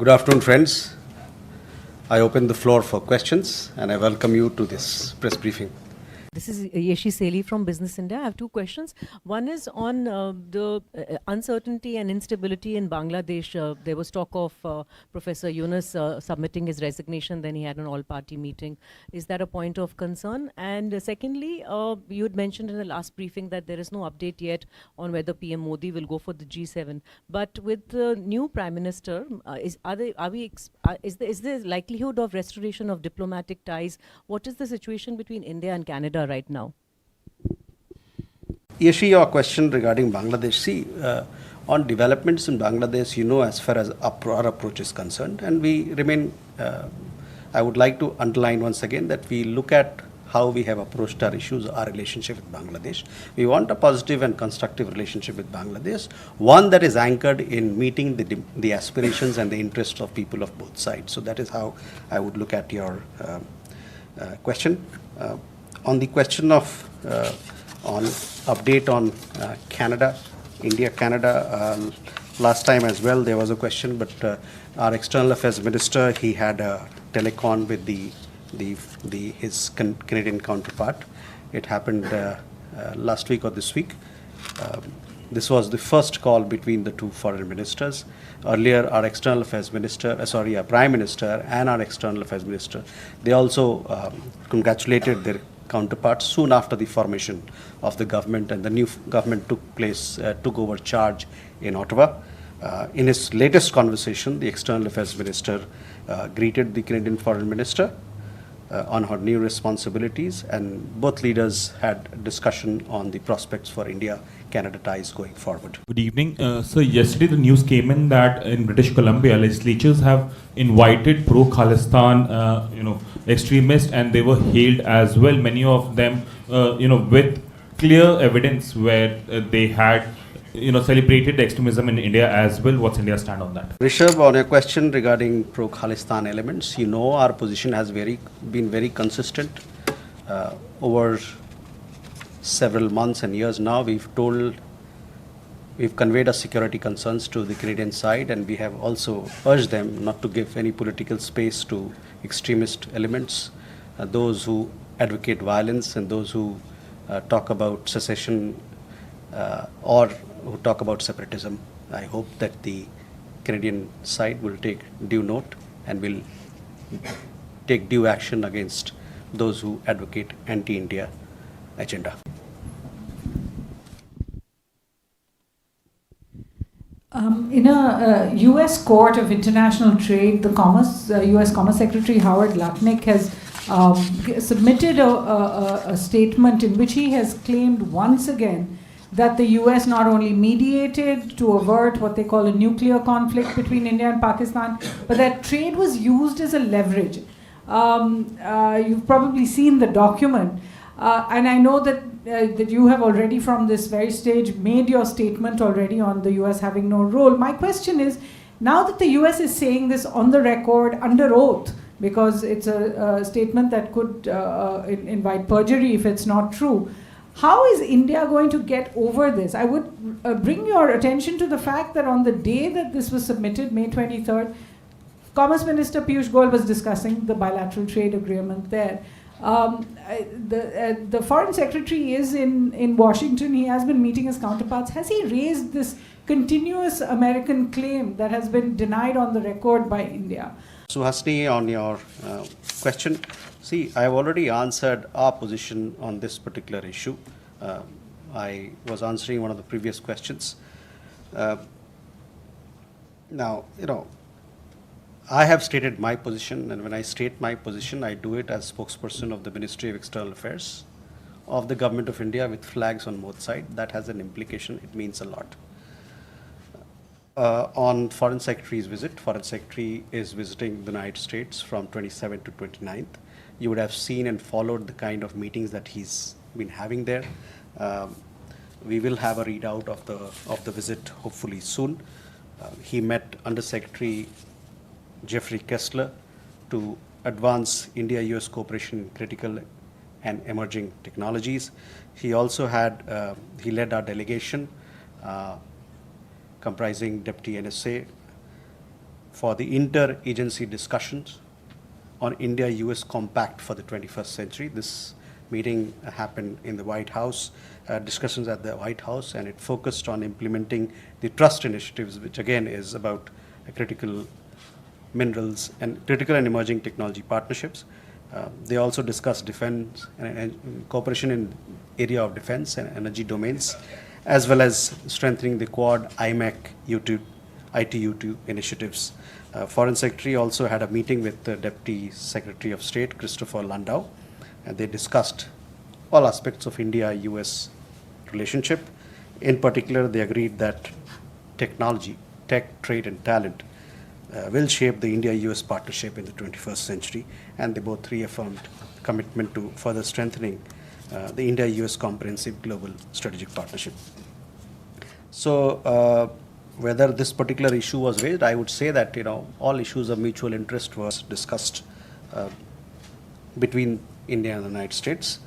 Good afternoon, friends. I open the floor for questions and I welcome you to this press briefing. This is Yeshi Seli from Business India. I have two questions. One is on the uncertainty and instability in Bangladesh. There was talk of Professor Yunus submitting his resignation, then he had an all-party meeting. Is that a point of concern? And secondly, you had mentioned in the last briefing that there is no update yet on whether PM Modi will go for the G7. But with the new Prime Minister, is there likelihood of restoration of diplomatic ties? What is the situation between India and Canada right now? Yeshi, your question regarding Bangladesh. See, on developments in Bangladesh, as far as our approach is concerned, and we remain, I would like to underline once again that we look at how we have approached our issues, our relationship with Bangladesh. We want a positive and constructive relationship with Bangladesh, one that is anchored in meeting the aspirations and the interests of people of both sides. So that is how I would look at your question. On the question of on update on Canada, India-Canada, last time as well there was a question, but our External Affairs Minister, he had a telecon with his Canadian counterpart. It happened last week or this week. This was the first call between the two foreign ministers. Earlier, our External Affairs Minister, our Prime Minister and our External Affairs Minister, they also congratulated their counterparts soon after the formation of the government, and the new government took over charge in Ottawa. In his latest conversation, the External Affairs Minister greeted the Canadian Foreign Minister on her new responsibilities, and both leaders had a discussion on the prospects for India-Canada ties going forward. Good evening. So yesterday the news came in that in British Columbia, legislatures have invited pro-Khalistan, extremists, and they were hailed as well. Many of them, with clear evidence where they had celebrated extremism in India as well. What's India's stand on that? Rishabh, on your question regarding pro-Khalistan elements, our position has been very consistent over several months and years now. We've conveyed our security concerns to the Canadian side, and we have also urged them not to give any political space to extremist elements, those who advocate violence and those who talk about secession or who talk about separatism. I hope that the Canadian side will take due note and will take due action against those who advocate anti-India agenda. In a U.S. Court of International Trade, the U.S. Commerce Secretary Howard Lutnick has submitted a statement in which he has claimed once again that the US not only mediated to avert what they call a nuclear conflict between India and Pakistan, but that trade was used as a leverage. You've probably seen the document, and I know that you have already from this very stage made your statement already on the US having no role. My question is, now that the US is saying this on the record under oath, because it's a statement that could invite perjury if it's not true, how is India going to get over this? I would bring your attention to the fact that on the day that this was submitted, May 23rd, Commerce Minister Piyush Goyal was discussing the bilateral trade agreement there. The Foreign Secretary is in Washington. He has been meeting his counterparts. Has he raised this continuous American claim that has been denied on the record by India? Suhasini, on your question, see, I have already answered our position on this particular issue. I was answering one of the previous questions. Now, I have stated my position, and when I state my position, I do it as spokesperson of the Ministry of External Affairs of the Government of India with flags on both sides. That has an implication. It means a lot. On Foreign Secretary's visit, Foreign Secretary is visiting the United States from 27th to 29th. You would have seen and followed the kind of meetings that he's been having there. We will have a readout of the visit hopefully soon. He met Under Secretary Jeffrey Kessler to advance India-US cooperation in critical and emerging technologies. He also he led our delegation comprising Deputy NSA for the inter-agency discussions on India-US Compact for the 21st century. This meeting happened in the White House, discussions at the White House, and it focused on implementing the trust initiatives, which again is about critical minerals and critical and emerging technology partnerships. They also discussed defense and cooperation in area of defense and energy domains, as well as strengthening the Quad, IMEC, ITU2 initiatives. Foreign Secretary also had a meeting with the Deputy Secretary of State, Christopher Landau, and they discussed all aspects of India-US relationship. In particular, they agreed that technology, tech, trade, and talent will shape the India-US partnership in the 21st century, and they both reaffirmed commitment to further strengthening the India-US comprehensive global strategic partnership. So, whether this particular issue was raised, I would say that all issues of mutual interest was discussed between India and the United States.